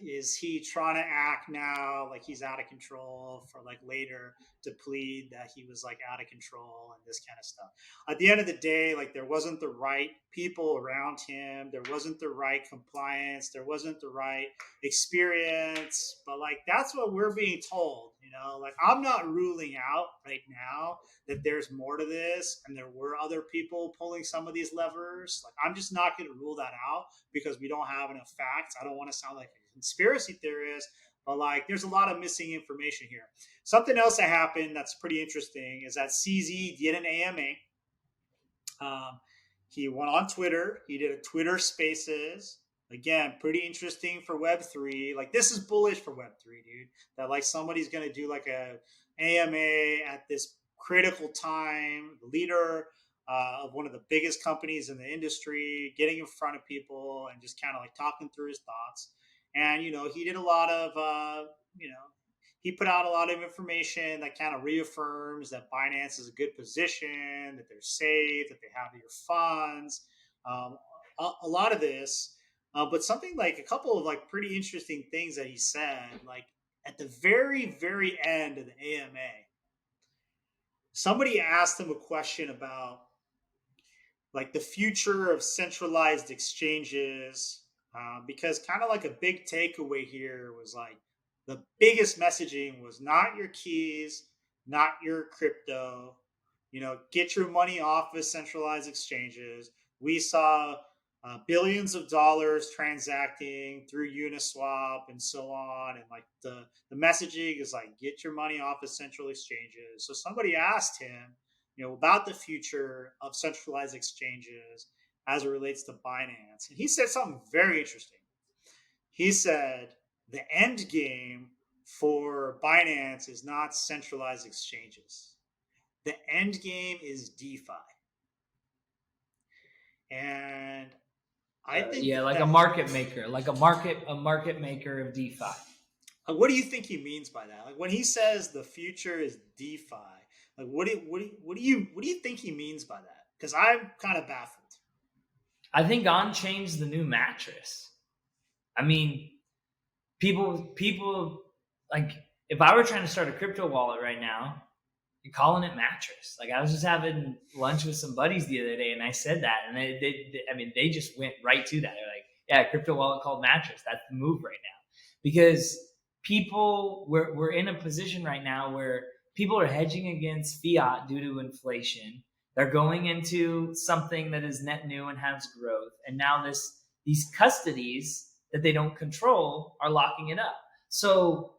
Is he trying to act now like he's out of control for later to plead that he was out of control and this kind of stuff? At the end of the day, there wasn't the right people around him. There wasn't the right compliance. There wasn't the right experience. But that's what we're being told. I'm not ruling out right now that there's more to this and there were other people pulling some of these levers. I'm just not going to rule that out because we don't have enough facts. I don't want to sound like a conspiracy theorist, but there's a lot of missing information here. Something else that happened that's pretty interesting is that CZ did an AMA. He went on Twitter. He did a Twitter Spaces. Again, pretty interesting for Web3. This is bullish for Web3, dude. That somebody's going to do a AMA at this critical time. The leader of one of the biggest companies in the industry, getting in front of people and just kind of talking through his thoughts. And, he did a lot of, he put out a lot of information that kind of reaffirms that Binance is a good position, that they're safe, that they have your funds, a lot of this. But something like a couple of like pretty interesting things that he said, like at the very, very end of the AMA, somebody asked him a question about like the future of centralized exchanges, because kind of like a big takeaway here was like the biggest messaging was not your keys, not your crypto, get your money off of centralized exchanges. We saw billions of dollars transacting through Uniswap and so on, and like the messaging is like get your money off of central exchanges. So somebody asked him, about the future of centralized exchanges as it relates to Binance. And he said something very interesting. He said the end game for Binance is not centralized exchanges. The end game is DeFi. And I think a market maker, like a market maker of DeFi. What do you think he means by that? Like when he says the future is DeFi, like what do you think he means by that? Because I'm kind of baffled. I think on-chain's the new mattress. I mean, people like if I were trying to start a crypto wallet right now, you're calling it mattress. Like I was just having lunch with some buddies the other day, and I said that, and they just went right to that. They're like, "Yeah, crypto wallet called mattress. That's the move right now," because we're in a position right now where people are hedging against fiat due to inflation. They're going into something that is net new and has growth, and now these custodies that they don't control are locking it up. So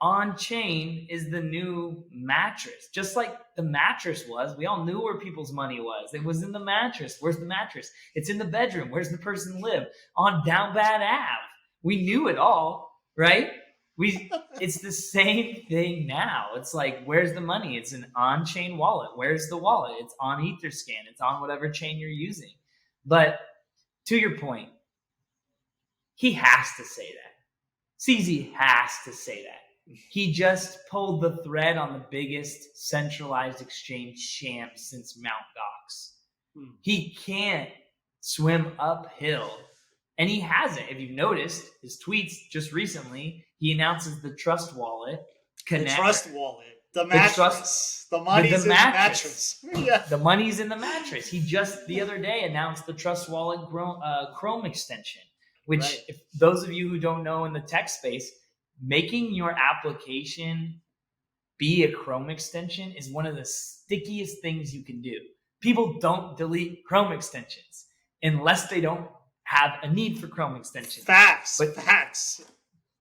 on-chain is the new mattress. Just like the mattress was, we all knew where people's money was. It was in the mattress. Where's the mattress? It's in the bedroom. Where's the person live? On Down Bad Ave. We knew it all, right? It's the same thing now. It's like, where's the money? It's an on-chain wallet. Where's the wallet? It's on Etherscan. It's on whatever chain you're using. But to your point, he has to say that. CZ has to say that. He just pulled the thread on the biggest centralized exchange champ since Mt. Gox. He can't swim uphill. And he hasn't. If you've noticed his tweets just recently, he announces the Trust Wallet. The Trust Wallet. The mattress. The money's in the mattress. Yeah. The money's in the mattress. He just the other day announced the Trust Wallet Chrome extension, which right. If those of you who don't know in the tech space, making your application be a Chrome extension is one of the stickiest things you can do. People don't delete Chrome extensions unless they don't have a need for Chrome extensions. FaXx.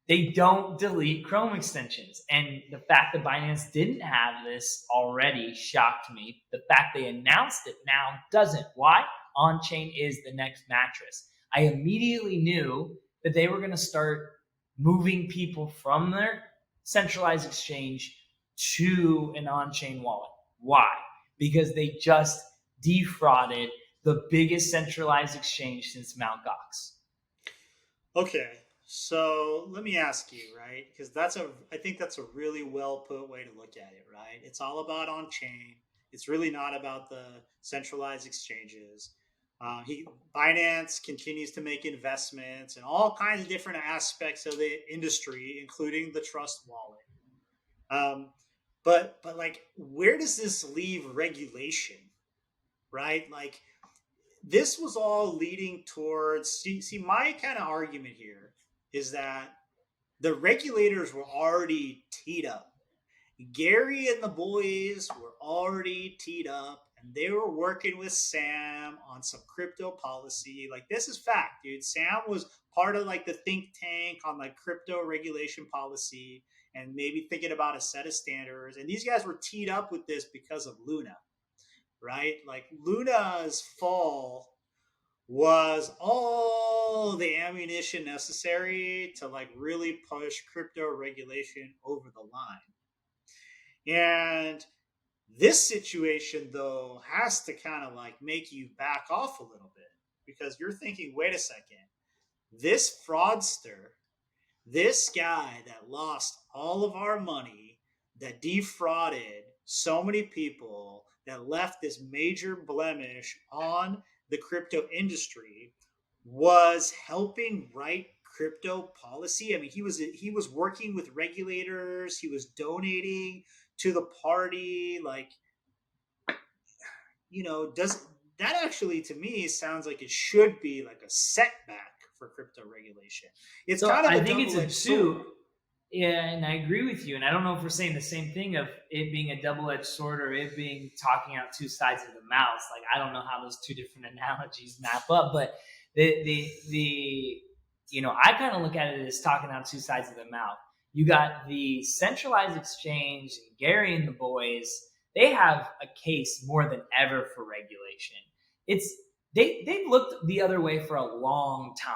They don't delete Chrome extensions. And the fact that Binance didn't have this already shocked me. The fact they announced it now doesn't. Why? On-chain is the next mattress. I immediately knew that they were going to start moving people from their centralized exchange to an on-chain wallet. Why? Because they just defrauded the biggest centralized exchange since Mt. Gox. Okay, so let me ask you, right? Because I think that's a really well put way to look at it, right? It's all about on-chain. It's really not about the centralized exchanges. Binance continues to make investments in all kinds of different aspects of the industry, including the Trust Wallet. But like, where does this leave regulation, right? Like, this was all leading towards. See, my kind of argument here is that the regulators were already teed up. Gary and the boys were already teed up, and they were working with Sam on some crypto policy. Like, this is fact, dude. Sam was part of like the think tank on like crypto regulation policy and maybe thinking about a set of standards. And these guys were teed up with this because of Luna, right? Like, Luna's fall was all the ammunition necessary to like really push crypto regulation over the line. And this situation, though, has to kind of like make you back off a little bit, because you're thinking, wait a second, this fraudster, This guy that lost all of our money, that defrauded so many people, that left this major blemish on the crypto industry, was helping write crypto policy. I mean, he was working with regulators, he was donating to the party. Like, does that actually, to me, sounds like it should be like a setback for crypto regulation. It's So kind of I a think it's a double-edged sword. two. Yeah, and I agree with you. And I don't know if we're saying the same thing of it being a double-edged sword or it being talking out two sides of the mouth. Like, I don't know how those two different analogies map up, but I kind of look at it as talking out two sides of the mouth. You got the centralized exchange and Gary and the boys. They have a case more than ever for regulation. They've looked the other way for a long time.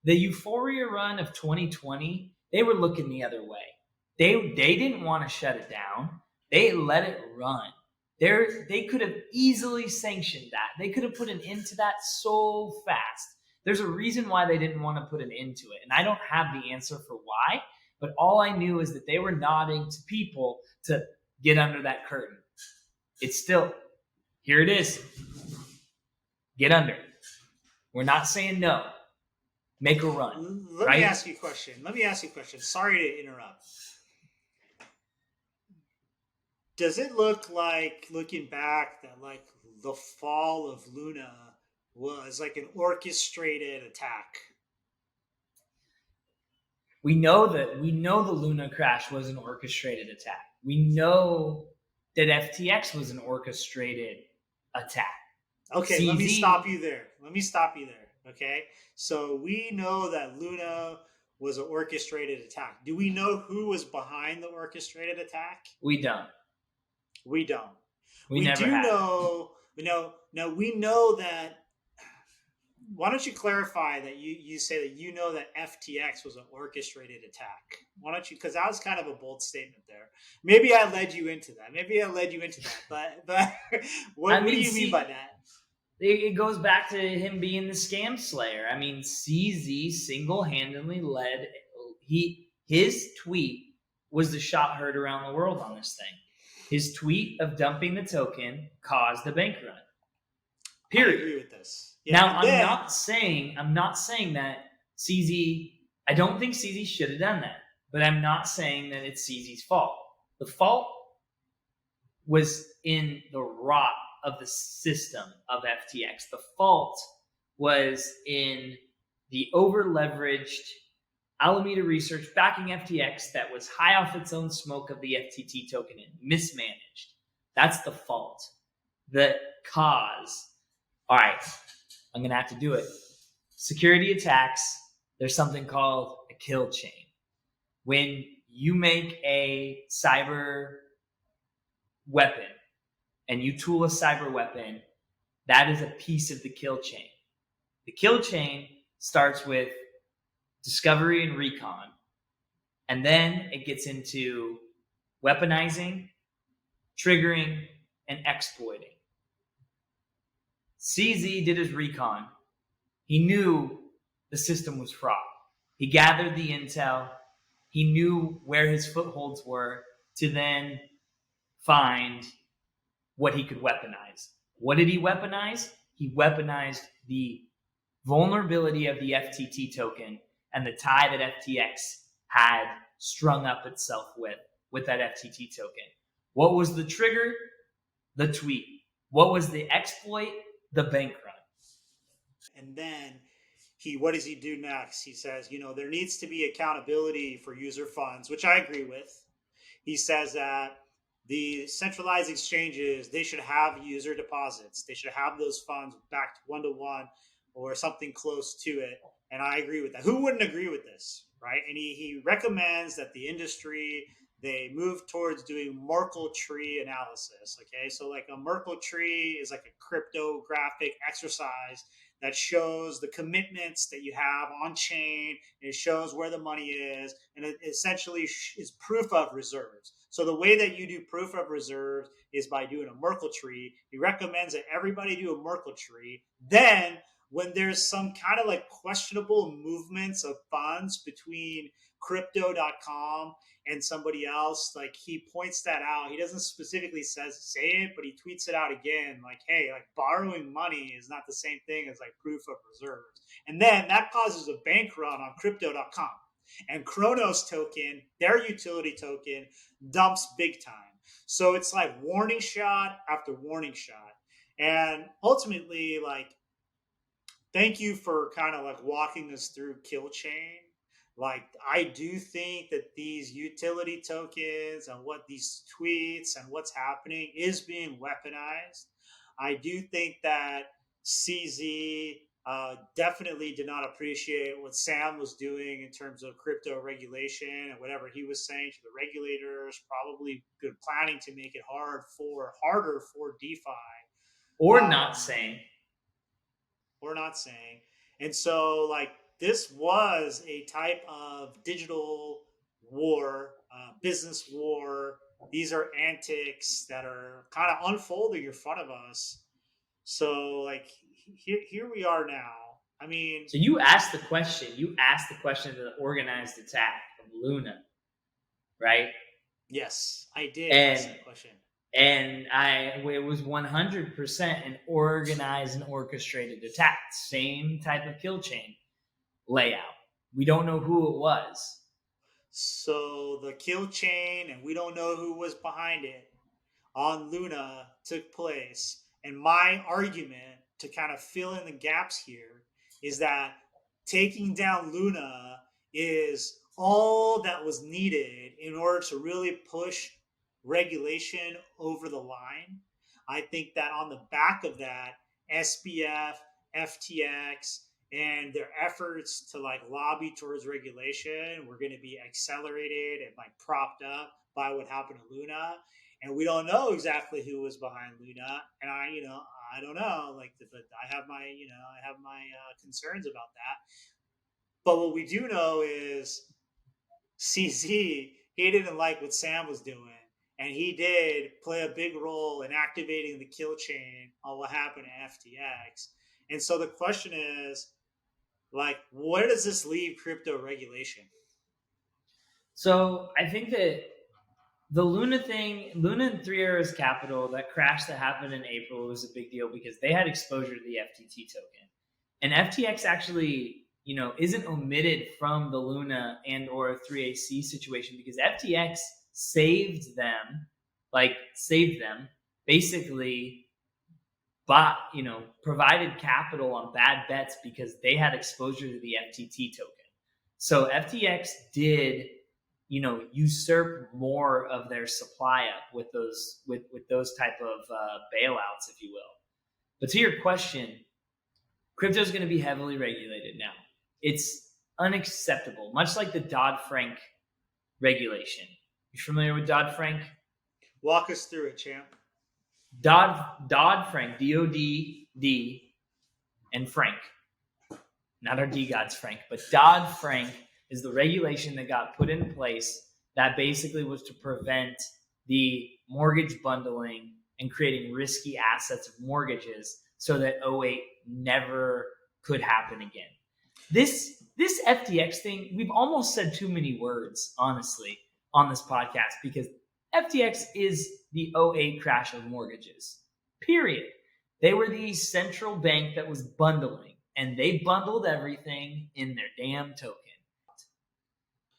The euphoria run of 2020, they were looking the other way. They didn't want to shut it down. They let it run. They could have easily sanctioned that. They could have put an end to that so fast. There's a reason why they didn't want to put an end to it. And I don't have the answer for why, but all I knew is that they were nodding to people to get under that curtain. It's still, here it is. Get under. We're not saying no. Make a run. Let me ask you a question. Sorry to interrupt. Does it look like, looking back, that like the fall of Luna was like an orchestrated attack? We know the Luna crash was an orchestrated attack. We know that FTX was an orchestrated attack. Okay, let me stop you there. Okay, so we know that Luna was an orchestrated attack. Do we know who was behind the orchestrated attack? We don't. We don't. We never do have. know. Now we know that. Why don't you clarify that you say that you know that FTX was an orchestrated attack? Why don't you? Because that was kind of a bold statement there. Maybe I led you into that. But what do you mean by that? It goes back to him being the scam slayer. I mean, CZ single-handedly led. His tweet was the shot heard around the world on this thing. His tweet of dumping the token caused the bank run. Period. I agree with this. Yeah, now, I'm not saying that CZ. I don't think CZ should have done that, but I'm not saying that it's CZ's fault. The fault was in the rot of the system of FTX. The fault was in the over-leveraged Alameda research backing FTX that was high off its own smoke of the FTT token and mismanaged. That's the fault. The cause. All right, I'm going to have to do it. Security attacks, there's something called a kill chain. When you make a cyber weapon and you tool a cyber weapon, that is a piece of the kill chain. The kill chain starts with discovery and recon, and then it gets into weaponizing, triggering, and exploiting. CZ did his recon. He knew the system was fraught. He gathered the intel. He knew where his footholds were to then find what he could weaponize. What did he weaponize? He weaponized the vulnerability of the FTT token and the tie that FTX had strung up itself with that FTT token. What was the trigger? The tweet. What was the exploit? The bank run. And then what does he do next? He says, there needs to be accountability for user funds, which I agree with. He says that the centralized exchanges, they should have user deposits. They should have those funds backed 1-to-1 or something close to it. And I agree with that. Who wouldn't agree with this, right? And he recommends that the industry, they move towards doing Merkle tree analysis. Okay, so like a Merkle tree is like a cryptographic exercise that shows the commitments that you have on chain. It shows where the money is, and it essentially is proof of reserves. So the way that you do proof of reserves is by doing a Merkle tree. He recommends that everybody do a Merkle tree. Then when there's some kind of like questionable movements of funds between crypto.com and somebody else, like he points that out. He doesn't specifically say it, but he tweets it out again, like, hey, like borrowing money is not the same thing as like proof of reserves. And then that causes a bank run on crypto.com. And Kronos token, their utility token, dumps big time. So it's like warning shot after warning shot. And ultimately, like, thank you for kind of like walking us through Kill Chain. Like, I do think that these utility tokens and what these tweets and what's happening is being weaponized. I do think that CZ definitely did not appreciate what Sam was doing in terms of crypto regulation and whatever he was saying to the regulators, probably good planning to make it harder for DeFi. Or not saying. And so, like, this was a type of digital war, business war. These are antics that are kind of unfolding in front of us. So, like, here we are now. I mean, so you asked the question. You asked the question of the organized attack of Luna, right? Yes, I did ask that question. And it was 100% an organized and orchestrated attack. Same type of kill chain layout. We don't know who it was. So the kill chain, and we don't know who was behind it, on Luna took place. And my argument to kind of fill in the gaps here is that taking down Luna is all that was needed in order to really push regulation over the line. I think that on the back of that, SBF, FTX, and their efforts to like lobby towards regulation were going to be accelerated and like propped up by what happened to Luna. And we don't know exactly who was behind Luna. And I don't know. Like, but I have my concerns about that. But what we do know is CZ, he didn't like what Sam was doing. And he did play a big role in activating the kill chain on what happened to FTX. And so the question is, like, where does this leave crypto regulation? So I think that the Luna thing, Luna and Three Arrows Capital, that crash that happened in April was a big deal because they had exposure to the FTT token. And FTX actually, isn't omitted from the Luna and or 3AC situation because FTX saved them, basically provided capital on bad bets because they had exposure to the FTT token. So FTX did, usurp more of their supply up with those type of bailouts, if you will. But to your question, crypto is going to be heavily regulated now. It's unacceptable, much like the Dodd-Frank regulation. You familiar with Dodd-Frank? Walk us through it, champ. Dodd-Frank, D-O-D-D, and Frank. Not our D-gods, Frank, but Dodd-Frank is the regulation that got put in place that basically was to prevent the mortgage bundling and creating risky assets of mortgages so that 08 never could happen again. This FTX thing, we've almost said too many words, honestly, on this podcast because FTX is the 08 crash of mortgages, period. They were the central bank that was bundling, and they bundled everything in their damn token.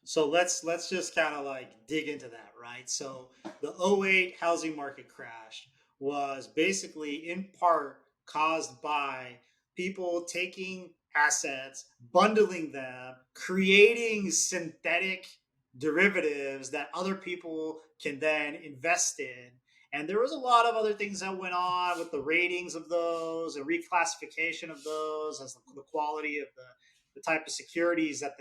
So let's just kind of like dig into that, right? So the 08 housing market crash was basically in part caused by people taking assets, bundling them, creating synthetic derivatives that other people can then invest in. And there was a lot of other things that went on with the ratings of those and reclassification of those as the quality of the type of securities that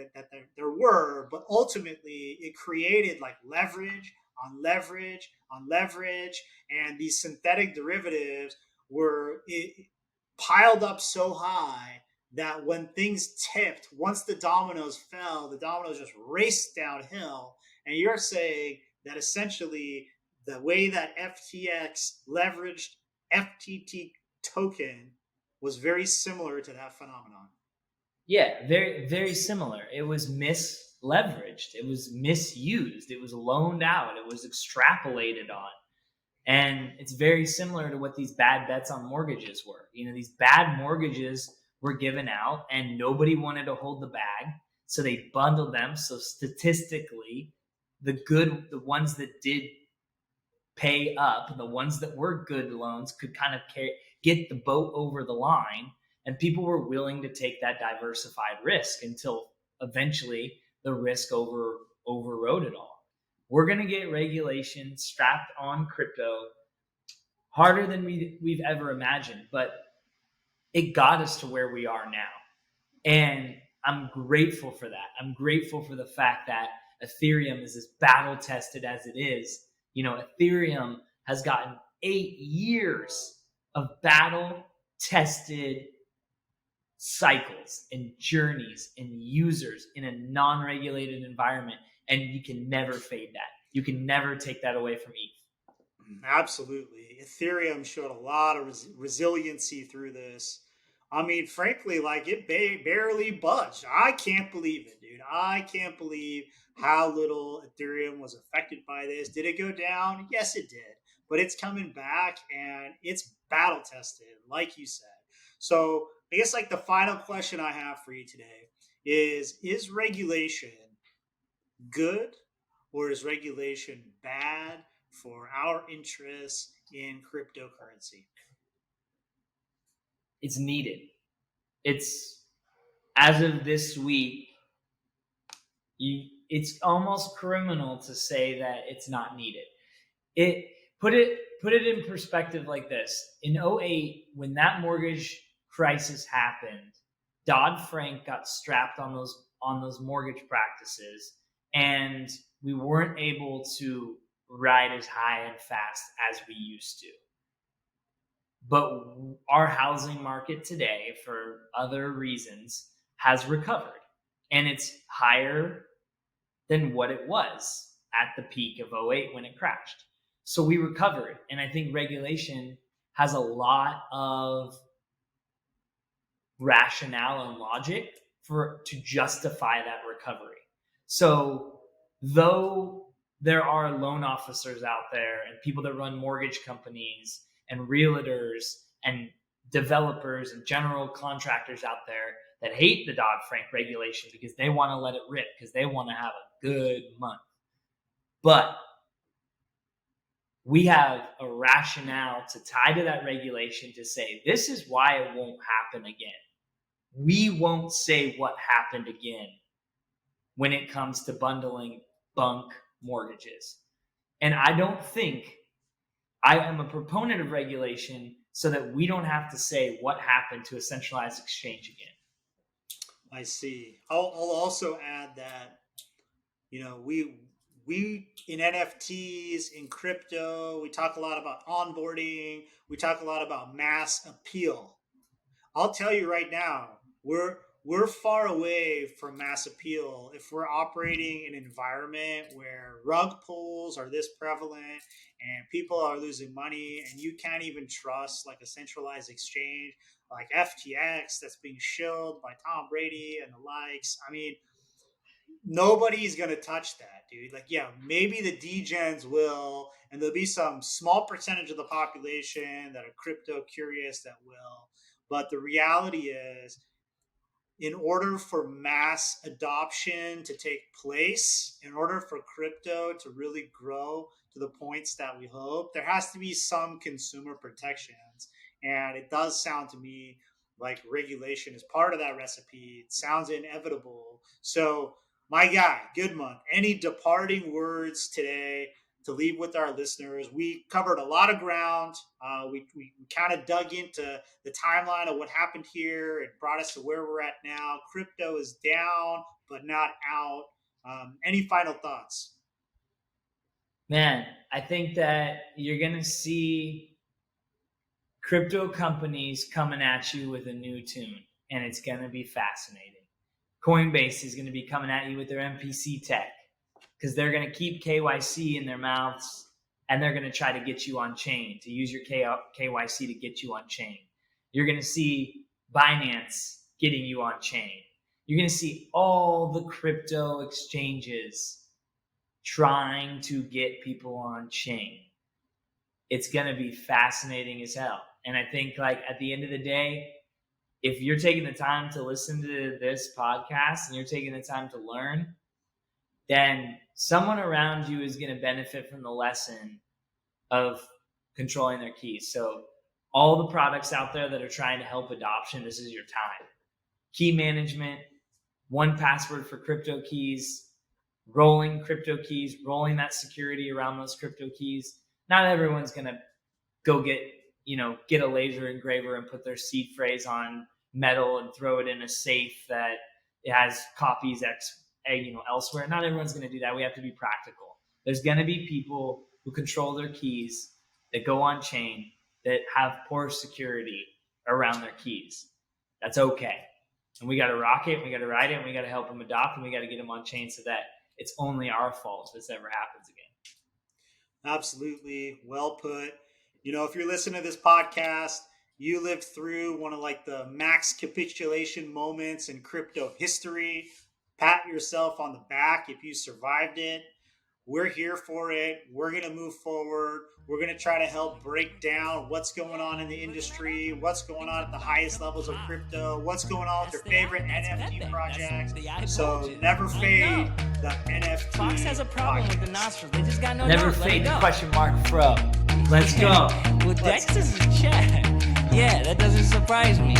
there were. But ultimately, it created like leverage on leverage on leverage. And these synthetic derivatives were piled up so high that when things tipped, once the dominoes fell, the dominoes just raced downhill. And you're saying that essentially the way that FTX leveraged FTT token was very similar to that phenomenon. Yeah, very, very similar. It was misleveraged. It was misused. It was loaned out. It was extrapolated on. And it's very similar to what these bad bets on mortgages were. These bad mortgages were given out and nobody wanted to hold the bag. So they bundled them. So statistically, the ones that did pay up, the ones that were good loans could kind of get the boat over the line. And people were willing to take that diversified risk until eventually the risk overrode it all. We're going to get regulation strapped on crypto harder than we've ever imagined, but it got us to where we are now. And I'm grateful for that. I'm grateful for the fact that Ethereum is as battle tested as it is. Ethereum has gotten 8 years of battle tested cycles and journeys and users in a non-regulated environment, and you can never fade that. You can never take that away from ETH. Absolutely. Ethereum showed a lot of resiliency through this. I mean, frankly, like it barely budged. I can't believe it, dude. I can't believe how little Ethereum was affected by this. Did it go down? Yes, it did. But it's coming back and it's battle tested, like you said. So I guess like the final question I have for you today is regulation good or is regulation bad for our interests in cryptocurrency? It's needed. It's, as of this week, it's almost criminal to say that it's not needed. Put it in perspective like this. In 2008, when that mortgage crisis happened, Dodd-Frank got strapped on those mortgage practices, and we weren't able to ride as high and fast as we used to. But our housing market today, for other reasons, has recovered, and it's higher than what it was at the peak of 2008 when it crashed. So we recovered, and I think regulation has a lot of rationale and logic to justify that recovery. So though there are loan officers out there and people that run mortgage companies and realtors and developers and general contractors out there that hate the Dodd-Frank regulation because they want to let it rip, because they want to have a good month. But we have a rationale to tie to that regulation to say, this is why it won't happen again. We won't say what happened again when it comes to bundling bunk mortgages. And I am a proponent of regulation so that we don't have to say what happened to a centralized exchange again. I see. I'll also add that, we in NFTs, in crypto, we talk a lot about onboarding. We talk a lot about mass appeal. I'll tell you right now, we're far away from mass appeal if we're operating in an environment where rug pulls are this prevalent and people are losing money and you can't even trust like a centralized exchange like FTX that's being shilled by Tom Brady and the likes. I mean, nobody's going to touch that, dude. Like, yeah, maybe the degens will, and there'll be some small percentage of the population that are crypto curious that will. But the reality is, in order for mass adoption to take place, in order for crypto to really grow to the points that we hope, there has to be some consumer protections. And it does sound to me like regulation is part of that recipe. It sounds inevitable. So, my guy, Goodmonth, any departing words today to leave with our listeners? We covered a lot of ground. We kind of dug into the timeline of what happened here. It brought us to where we're at now. Crypto is down, but not out. Any final thoughts? Man, I think that you're going to see crypto companies coming at you with a new tune, and it's going to be fascinating. Coinbase is going to be coming at you with their MPC tech because they're going to keep KYC in their mouths and they're going to try to get you on chain, to use your KYC to get you on chain. You're going to see Binance getting you on chain. You're going to see all the crypto exchanges trying to get people on chain. It's going to be fascinating as hell. And I think like at the end of the day, if you're taking the time to listen to this podcast and you're taking the time to learn, then someone around you is going to benefit from the lesson of controlling their keys. So all the products out there that are trying to help adoption, this is your time. Key management, 1Password for crypto keys, rolling crypto keys, rolling that security around those crypto keys. Not everyone's going to go get a laser engraver and put their seed phrase on metal and throw it in a safe that it has copies elsewhere. Not everyone's going to do that. We have to be practical. There's going to be people who control their keys that go on chain that have poor security around their keys. That's okay. And we got to rock it, we got to ride it, and we got to help them adopt, and we got to get them on chain so that it's only our fault if this ever happens again. Absolutely. Well put. If you're listening to this podcast, you lived through one of like the max capitulation moments in crypto history. Pat yourself on the back if you survived it. We're here for it. We're going to move forward. We're going to try to help break down what's going on in the industry, what's going on at the highest levels of crypto, what's going on with your favorite NFT projects. So never fade the NFT. FaXx has a problem with the nostrils. They just got no Never nose. fade the ? Bro. Let's go. Well, Dex is a chat. Yeah, that doesn't surprise me.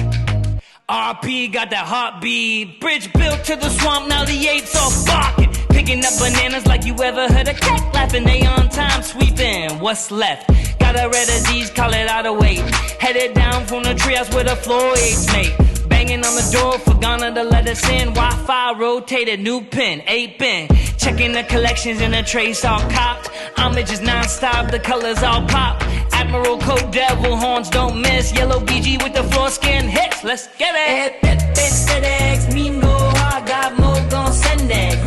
RP got that heartbeat. Bridge built to the swamp, now the apes all barking. Picking up bananas like you ever heard a cat laughing. They on time sweeping. What's left? Got a red disease, call it out of weight. Headed down from the treehouse where the floor apes mate. Banging on the door for Ghana to let us in. Wi-Fi rotated, new pin, 8-pin. Checking the collections in the trace all copped. Homage is non-stop, the colors all pop. Admiral Code Devil horns don't miss. Yellow BG with the floor skin hits. Let's get it. FaXx, me know I got more gon' send that.